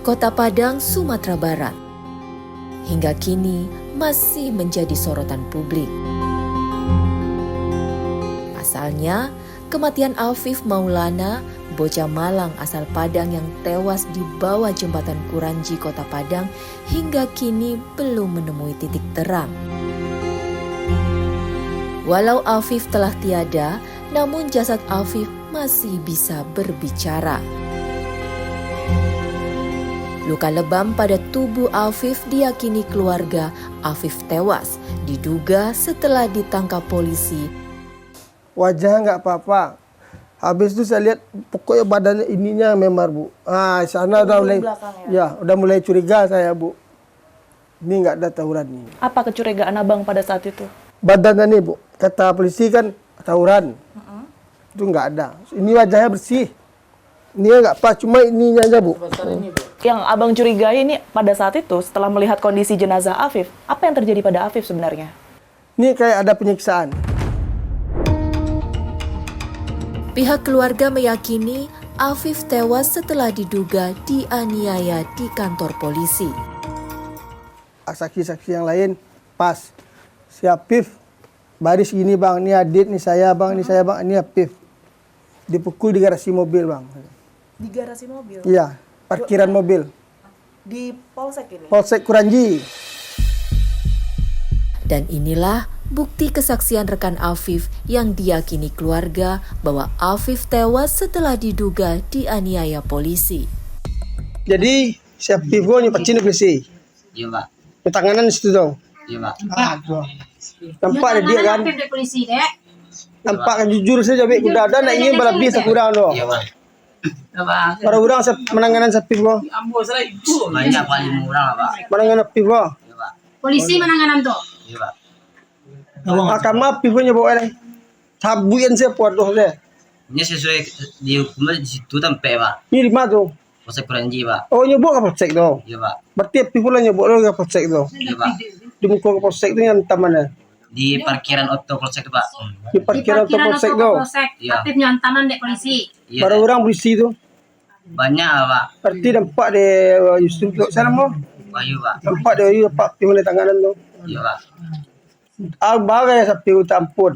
Kota Padang, Sumatera Barat, hingga kini masih menjadi sorotan publik. Pasalnya, kematian Afif Maulana, bocah Malang asal Padang yang tewas di bawah jembatan Kuranji, Kota Padang, hingga kini belum menemui titik terang. Walau Afif telah tiada, namun jasad Afif masih bisa berbicara. Luka lebam pada tubuh Afif diyakini keluarga Afif tewas, diduga setelah ditangkap polisi. Wajah nggak apa-apa. Habis itu saya lihat pokoknya badannya ininya memar, Bu. Sana udah mulai, udah mulai curiga saya, Bu. Ini nggak ada tawuran nih. Apa kecurigaan abang pada saat itu? Badannya nih, Bu. Kata polisi kan tawuran. Itu nggak ada. Ini wajahnya bersih. Ini nggak apa, cuma ininya aja, Bu. Yang abang curigai ini pada saat itu setelah melihat kondisi jenazah Afif, apa yang terjadi pada Afif sebenarnya? Ini kayak ada penyiksaan. Pihak keluarga meyakini Afif tewas setelah diduga dianiaya di kantor polisi. Saksi-saksi yang lain pas. Si Afif baris gini, Bang. Ini Adit, ini saya, Bang. Ini saya, Bang. Ini Afif. Dipukul di garasi mobil, Bang. Di garasi mobil? Iya, parkiran mobil. Di polsek ini? Polsek Kuranji. Dan inilah bukti kesaksian rekan Afif yang diyakini keluarga bahwa Afif tewas setelah diduga dianiaya polisi. Jadi, si Afif ini pacin polisi. Iya, Pak. Tanganan di situ dong. Iya, Pak. Nampak ada dia kan? Nampak kan jujur saja, Bek. Udah ada, nak ingin balabis sekurang dong. Iya, Pak. Para orang menanganan si Afif kok. Banyak paling murah, Pak. Menanganan Afif kok. Iya, Pak. Polisi menanganan tuh. Iya, Pak. Akan Afif punya bawa lagi. Sabuin saya buat doh deh. Ini sesuai di hukumnya di situ tempe, Pak. Ini di mana tuh? Polsek Kuranji, Pak. Oh, nyebut ke polsek tuh. Iya, Pak. Berarti Afif pula nyebut lo ke polsek tuh. Iya, Pak. Di muka ke polsek itu yang mana? Di parkiran Otto Polsek, Pak. Di parkiran tuh polsek tuh. Iya. Aktif nyantanan dek polisi. Iya. Para orang polisi tuh. Banyak, Pak. Berarti nampak di Yusuf tuh. Sana mau? Bayu, Pak. Nampak di Pak Afif mulai tanganan tuh. Iya, Pak. Bagai sapi tampun.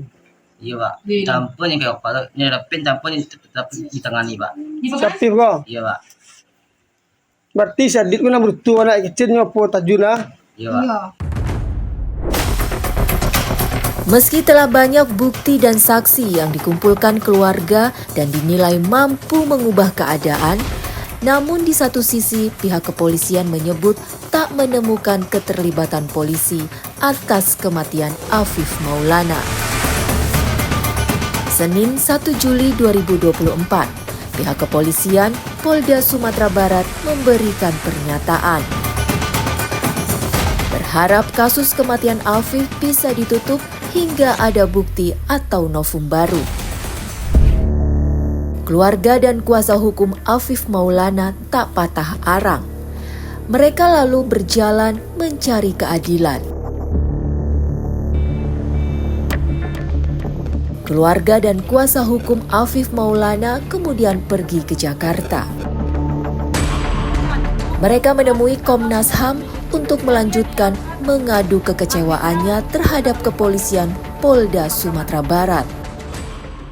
Iya, Pak. Campur yang kayak apa? Nyerapin campur yang tetap ditangani, Pak. Sapi kok. Iya, Pak. Berarti Sadit guna bertu anak kecilnya apa tajuna. Iya, Pak. Meski telah banyak bukti dan saksi yang dikumpulkan keluarga dan dinilai mampu mengubah keadaan, namun di satu sisi pihak kepolisian menyebut tak menemukan keterlibatan polisi atas kematian Afif Maulana. Senin 1 Juli 2024, pihak kepolisian Polda Sumatera Barat memberikan pernyataan. Berharap kasus kematian Afif bisa ditutup hingga ada bukti atau novum baru. Keluarga dan kuasa hukum Afif Maulana tak patah arang. Mereka lalu berjalan mencari keadilan. Keluarga dan kuasa hukum Afif Maulana kemudian pergi ke Jakarta. Mereka menemui Komnas HAM untuk melanjutkan mengadu kekecewaannya terhadap kepolisian Polda Sumatera Barat.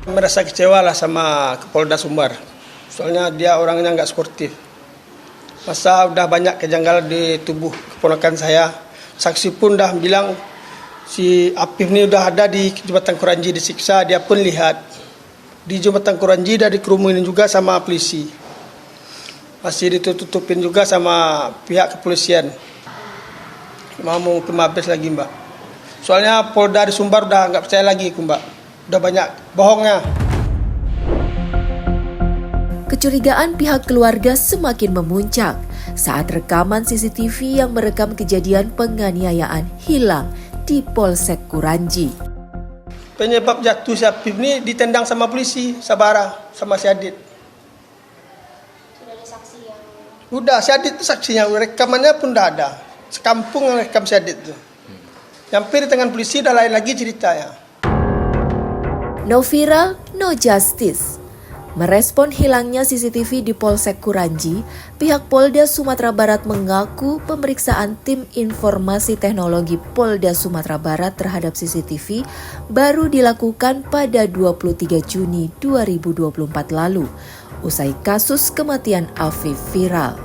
Merasa kecewa lah sama Polda Sumbar. Soalnya dia orangnya nggak sportif. Masa udah banyak kejanggalan di tubuh keponakan saya. Saksi pun dah bilang si Afif ini udah ada di jembatan Kuranji disiksa. Dia pun lihat. Di jembatan Kuranji udah dikerumunin juga sama polisi. Masih ditutupin juga sama pihak kepolisian. Mau ke Mabes lagi, Mbak. Soalnya Polda di Sumbar udah nggak percaya lagi, Mbak. Udah banyak bohongnya. Kecurigaan pihak keluarga semakin memuncak saat rekaman CCTV yang merekam kejadian penganiayaan hilang di Polsek Kuranji. Penyebab jatuh si Afif ini ditendang sama polisi, Sabara, sama si Adit. Sudah ada saksi yang... Udah, si Adit itu saksinya, rekamannya pun udah ada. Sekampung yang rekam si Adit itu. Nyampe di tangan polisi udah lain lagi ceritanya. No viral, no justice. Merespon hilangnya CCTV di Polsek Kuranji, pihak Polda Sumatera Barat mengaku pemeriksaan tim informasi teknologi Polda Sumatera Barat terhadap CCTV baru dilakukan pada 23 Juni 2024 lalu, usai kasus kematian Afif viral.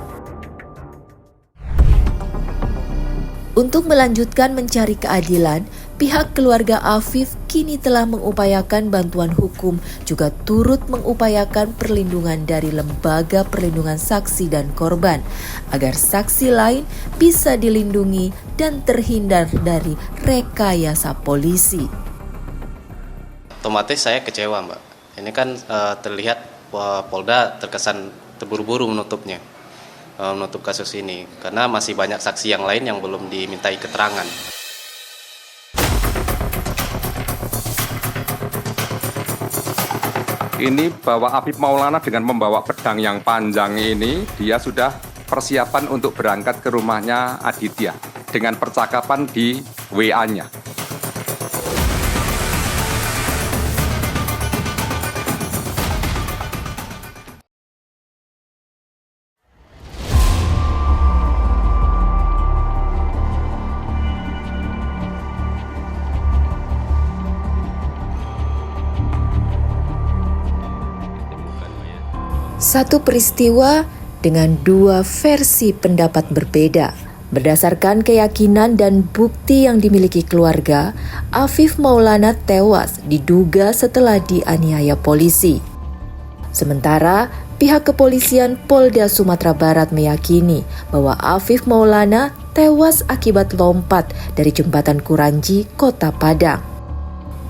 Untuk melanjutkan mencari keadilan, pihak keluarga Afif kini telah mengupayakan bantuan hukum, juga turut mengupayakan perlindungan dari Lembaga Perlindungan Saksi dan Korban, agar saksi lain bisa dilindungi dan terhindar dari rekayasa polisi. Otomatis saya kecewa, Mbak. Ini kan terlihat Polda terkesan terburu-buru menutup kasus ini, karena masih banyak saksi yang lain yang belum dimintai keterangan. Ini bahwa Afif Maulana dengan membawa pedang yang panjang ini, dia sudah persiapan untuk berangkat ke rumahnya Aditya dengan percakapan di WA-nya. Satu peristiwa dengan dua versi pendapat berbeda. Berdasarkan keyakinan dan bukti yang dimiliki keluarga, Afif Maulana tewas diduga setelah dianiaya polisi. Sementara pihak kepolisian Polda Sumatera Barat meyakini bahwa Afif Maulana tewas akibat lompat dari jembatan Kuranji, Kota Padang.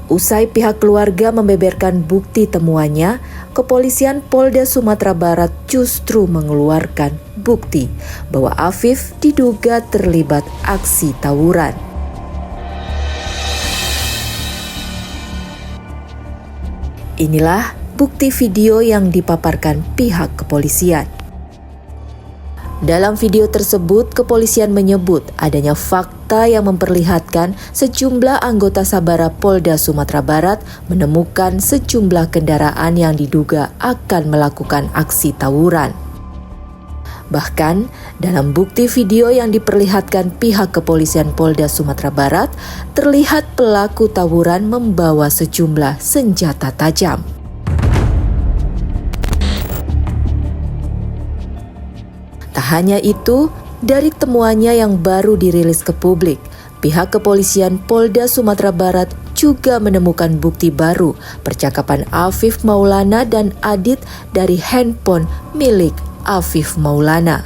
Usai pihak keluarga membeberkan bukti temuannya, kepolisian Polda Sumatera Barat justru mengeluarkan bukti bahwa Afif diduga terlibat aksi tawuran. Inilah bukti video yang dipaparkan pihak kepolisian. Dalam video tersebut, kepolisian menyebut adanya fakta yang memperlihatkan sejumlah anggota Sabara Polda Sumatera Barat menemukan sejumlah kendaraan yang diduga akan melakukan aksi tawuran. Bahkan, dalam bukti video yang diperlihatkan pihak kepolisian Polda Sumatera Barat, terlihat pelaku tawuran membawa sejumlah senjata tajam. Tak hanya itu, dari temuannya yang baru dirilis ke publik, pihak kepolisian Polda Sumatera Barat juga menemukan bukti baru percakapan Afif Maulana dan Adit dari handphone milik Afif Maulana.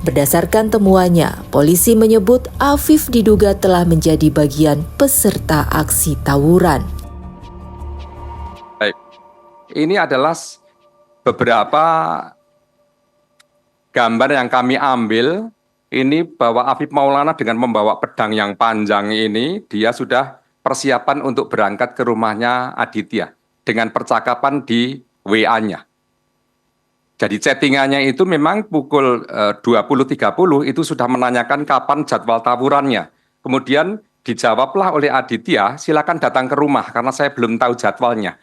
Berdasarkan temuannya, polisi menyebut Afif diduga telah menjadi bagian peserta aksi tawuran. Baik. Ini adalah beberapa gambar yang kami ambil, ini bahwa Afif Maulana dengan membawa pedang yang panjang ini, dia sudah persiapan untuk berangkat ke rumahnya Aditya dengan percakapan di WA-nya. Jadi chattingannya itu memang pukul 20.30 itu sudah menanyakan kapan jadwal tawurannya. Kemudian dijawablah oleh Aditya, silakan datang ke rumah karena saya belum tahu jadwalnya.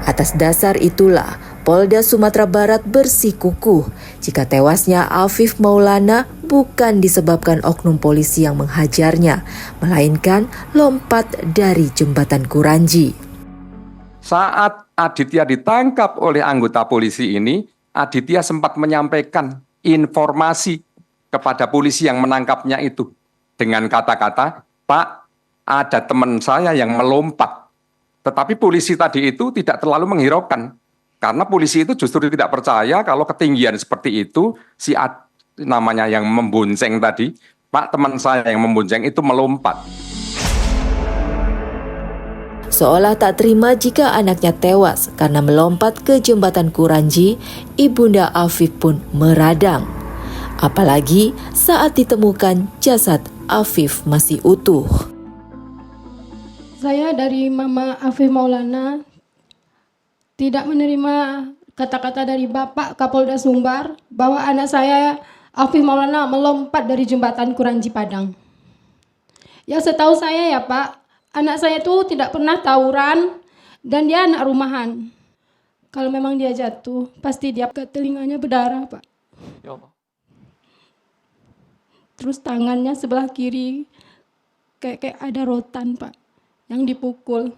Atas dasar itulah, Polda Sumatera Barat bersikukuh jika tewasnya Afif Maulana bukan disebabkan oknum polisi yang menghajarnya, melainkan lompat dari jembatan Kuranji. Saat Aditya ditangkap oleh anggota polisi ini, Aditya sempat menyampaikan informasi kepada polisi yang menangkapnya itu dengan kata-kata, "Pak, ada teman saya yang melompat." Tetapi polisi tadi itu tidak terlalu menghiraukan, karena polisi itu justru tidak percaya kalau ketinggian seperti itu, namanya yang membonceng tadi, "Pak, teman saya yang membonceng itu melompat." Seolah tak terima jika anaknya tewas karena melompat ke jembatan Kuranji, ibunda Afif pun meradang. Apalagi saat ditemukan jasad Afif masih utuh. Saya dari Mama Afif Maulana tidak menerima kata-kata dari Bapak Kapolda Sumbar bahwa anak saya Afif Maulana melompat dari jembatan Kuranji Padang. Yang setahu saya ya Pak, anak saya itu tidak pernah tawuran dan dia anak rumahan. Kalau memang dia jatuh, pasti dia ke telinganya berdarah, Pak. Ya Allah. Terus tangannya sebelah kiri kayak ada rotan, Pak, yang dipukul.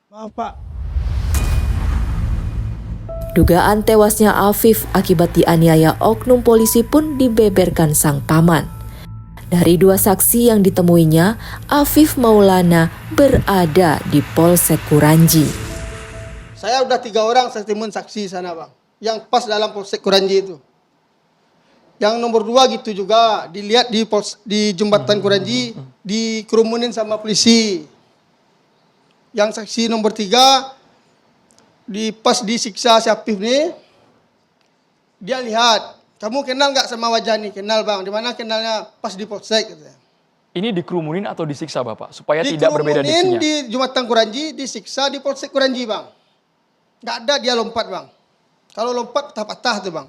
Maaf Pak. Dugaan tewasnya Afif akibat dianiaya oknum polisi pun dibeberkan sang paman. Dari 2 saksi yang ditemuinya, Afif Maulana berada di Polsek Kuranji. Saya udah 3 orang saya timun saksi sana Bang. Yang pas dalam Polsek Kuranji itu. Yang nomor 2 gitu juga dilihat di jembatan Kuranji dikerumunin sama polisi. Yang saksi nomor 3 pas disiksa si Afif nih, dia lihat, kamu kenal nggak sama wajah nih? Kenal Bang. Di mana kenalnya? Pas di Polsek. Katanya. Ini dikerumunin atau disiksa Bapak supaya tidak berbeda Dikerumunin diksinya? di jembatan Kuranji, disiksa di Polsek Kuranji Bang. Nggak ada dia lompat Bang. Kalau lompat patah-patah tuh Bang.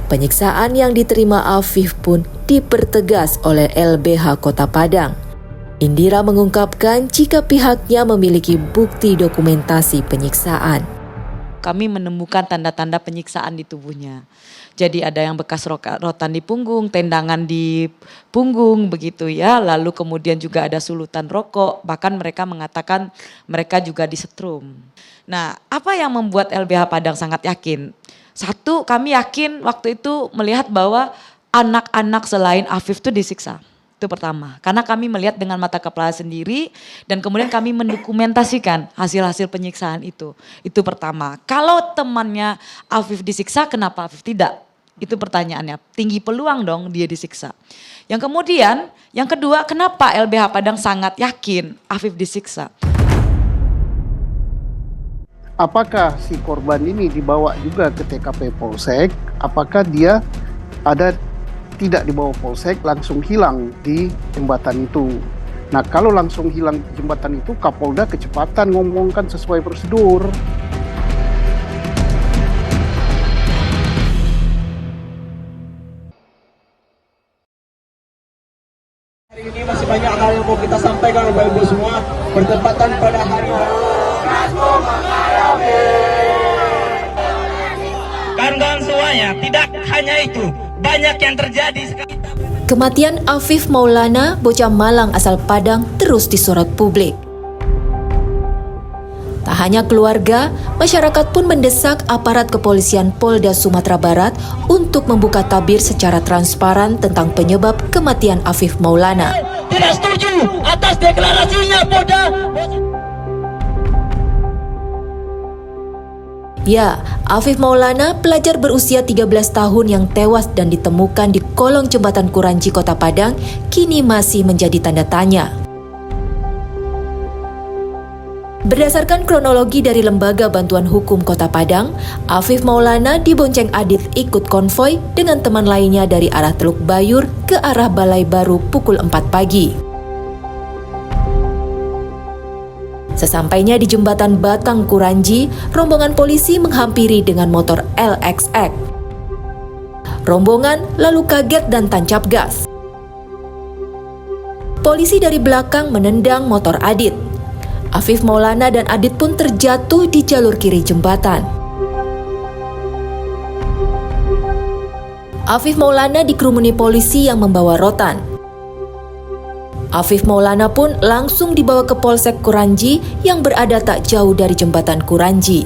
Penyiksaan yang diterima Afif pun dipertegas oleh LBH Kota Padang. Indira mengungkapkan jika pihaknya memiliki bukti dokumentasi penyiksaan. Kami menemukan tanda-tanda penyiksaan di tubuhnya. Jadi ada yang bekas rotan di punggung, tendangan di punggung begitu ya. Lalu kemudian juga ada sulutan rokok, bahkan mereka mengatakan mereka juga disetrum. Nah, apa yang membuat LBH Padang sangat yakin? Satu, kami yakin waktu itu melihat bahwa anak-anak selain Afif itu disiksa. Itu pertama, karena kami melihat dengan mata kepala sendiri dan kemudian kami mendokumentasikan hasil-hasil penyiksaan itu. Itu pertama. Kalau temannya Afif disiksa, kenapa Afif tidak? Itu pertanyaannya. Tinggi peluang dong dia disiksa. Yang kemudian, yang kedua, kenapa LBH Padang sangat yakin Afif disiksa? Apakah si korban ini dibawa juga ke TKP Polsek? Apakah dia tidak dibawa Polsek, langsung hilang di jembatan itu? Nah, kalau langsung hilang di jembatan itu, Kapolda kecepatan ngomongkan sesuai prosedur. Hari ini masih banyak hal yang mau kita sampaikan Bapak Ibu semua, bertepatan pada hari kawan-kawan semuanya. Tidak hanya itu, banyak yang terjadi sekarang. Kematian Afif Maulana, bocah Malang asal Padang, terus disorot publik. Tak hanya keluarga, masyarakat pun mendesak aparat kepolisian Polda Sumatera Barat untuk membuka tabir secara transparan tentang penyebab kematian Afif Maulana. Tidak setuju atas deklarasinya Polda. Ya, Afif Maulana, pelajar berusia 13 tahun yang tewas dan ditemukan di kolong jembatan Kuranji Kota Padang, kini masih menjadi tanda tanya. Berdasarkan kronologi dari Lembaga Bantuan Hukum Kota Padang, Afif Maulana dibonceng Adit ikut konvoi dengan teman lainnya dari arah Teluk Bayur ke arah Balai Baru pukul 4 pagi. Sesampainya di jembatan Batang Kuranji, rombongan polisi menghampiri dengan motor LXX. Rombongan lalu kaget dan tancap gas. Polisi dari belakang menendang motor Adit. Afif Maulana dan Adit pun terjatuh di jalur kiri jembatan. Afif Maulana dikerumuni polisi yang membawa rotan. Afif Maulana pun langsung dibawa ke Polsek Kuranji yang berada tak jauh dari jembatan Kuranji.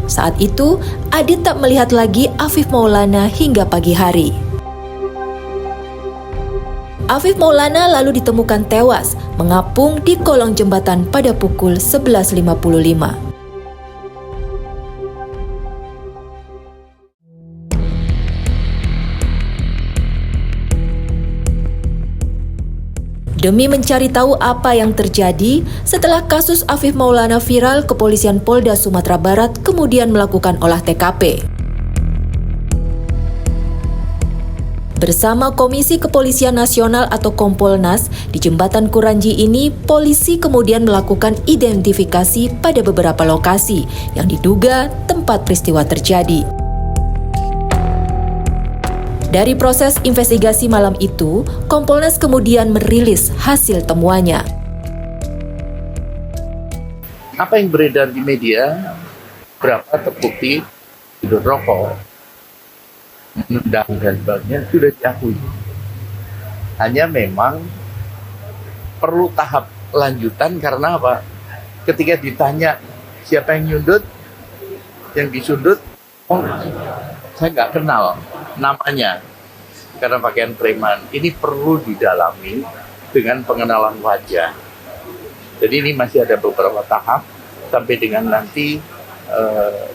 Saat itu, Adit tak melihat lagi Afif Maulana hingga pagi hari. Afif Maulana lalu ditemukan tewas, mengapung di kolong jembatan pada pukul 11.55. Demi mencari tahu apa yang terjadi, setelah kasus Afif Maulana viral, Kepolisian Polda Sumatera Barat kemudian melakukan olah TKP. Bersama Komisi Kepolisian Nasional atau Kompolnas, di jembatan Kuranji ini, polisi kemudian melakukan identifikasi pada beberapa lokasi yang diduga tempat peristiwa terjadi. Dari proses investigasi malam itu, Kompolnas kemudian merilis hasil temuannya. Apa yang beredar di media, berapa terbukti tidur rokok, menendang dan sebagainya sudah diakui. Hanya memang perlu tahap lanjutan karena apa? Ketika ditanya siapa yang nyundut, yang disundut, oh saya nggak kenal namanya karena pakaian preman. Ini perlu didalami dengan pengenalan wajah. Jadi ini masih ada beberapa tahap sampai dengan nanti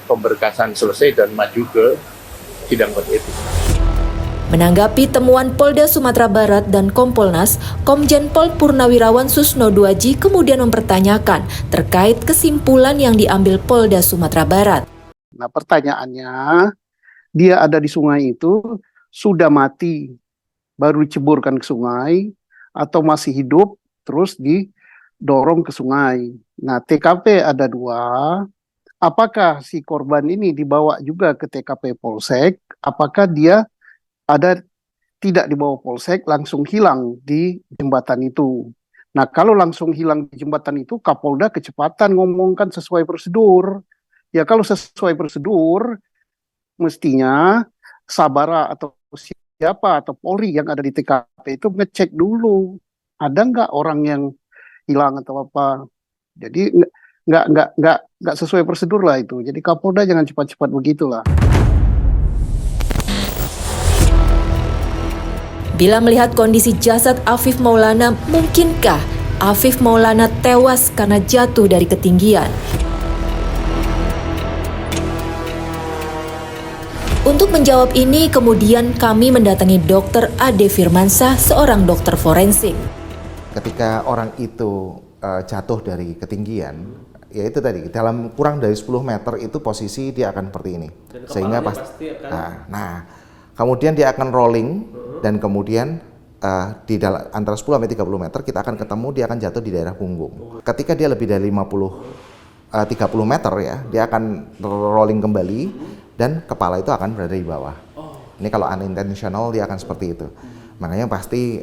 pemberkasan selesai dan maju ke sidang kode etik. Menanggapi temuan Polda Sumatera Barat dan Kompolnas, Komjen Pol Purnawirawan Susno Duaji kemudian mempertanyakan terkait kesimpulan yang diambil Polda Sumatera Barat. Nah pertanyaannya, dia ada di sungai itu sudah mati, baru diceburkan ke sungai, atau masih hidup, terus didorong ke sungai. Nah TKP ada 2, apakah si korban ini dibawa juga ke TKP Polsek, apakah dia ada tidak dibawa Polsek, langsung hilang di jembatan itu. Nah kalau langsung hilang di jembatan itu, Kapolda kecepatan ngomongkan sesuai prosedur. Ya kalau sesuai prosedur, mestinya Sabara atau siapa atau Polri yang ada di TKP itu ngecek dulu, ada nggak orang yang hilang atau apa. Jadi nggak sesuai prosedur lah itu. Jadi Kapolda jangan cepat-cepat begitulah. Bila melihat kondisi jasad Afif Maulana, mungkinkah Afif Maulana tewas karena jatuh dari ketinggian? Untuk menjawab ini, kemudian kami mendatangi Dr. Ade Firmansyah, seorang dokter forensik. Ketika orang itu jatuh dari ketinggian, ya itu tadi, dalam kurang dari 10 meter itu posisi dia akan seperti ini. Sehingga pasti akan... Nah, kemudian dia akan rolling, dan kemudian di antara 10 sampai 30 meter kita akan ketemu dia akan jatuh di daerah punggung. Ketika dia lebih dari 30 meter ya, dia akan rolling kembali dan kepala itu akan berada di bawah. Ini kalau unintentional dia akan seperti itu. Makanya pasti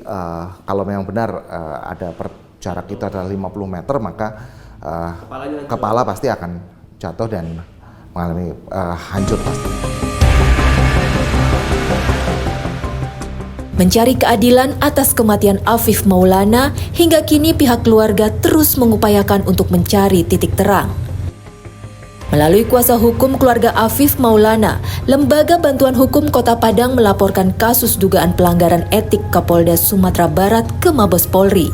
kalau memang benar ada jarak itu adalah 50 meter, maka kepala pasti akan jatuh dan mengalami hancur pasti. Mencari keadilan atas kematian Afif Maulana, hingga kini pihak keluarga terus mengupayakan untuk mencari titik terang. Melalui kuasa hukum keluarga Afif Maulana, Lembaga Bantuan Hukum Kota Padang melaporkan kasus dugaan pelanggaran etik Kapolda Sumatera Barat ke Mabes Polri.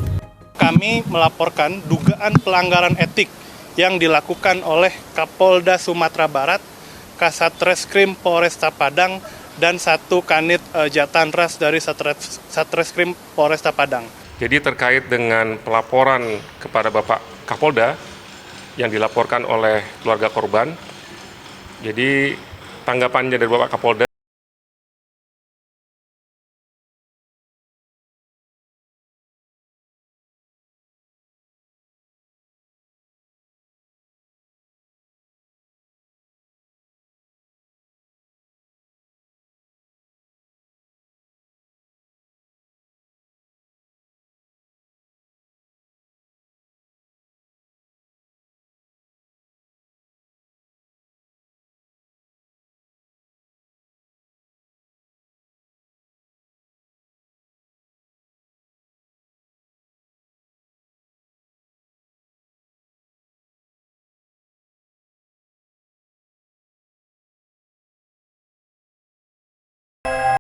Kami melaporkan dugaan pelanggaran etik yang dilakukan oleh Kapolda Sumatera Barat, Kasatreskrim Polresta Padang, dan 1 Kanit Jatanras dari Satreskrim Polresta Padang. Jadi terkait dengan pelaporan kepada Bapak Kapolda yang dilaporkan oleh keluarga korban, jadi tanggapannya dari Bapak Kapolda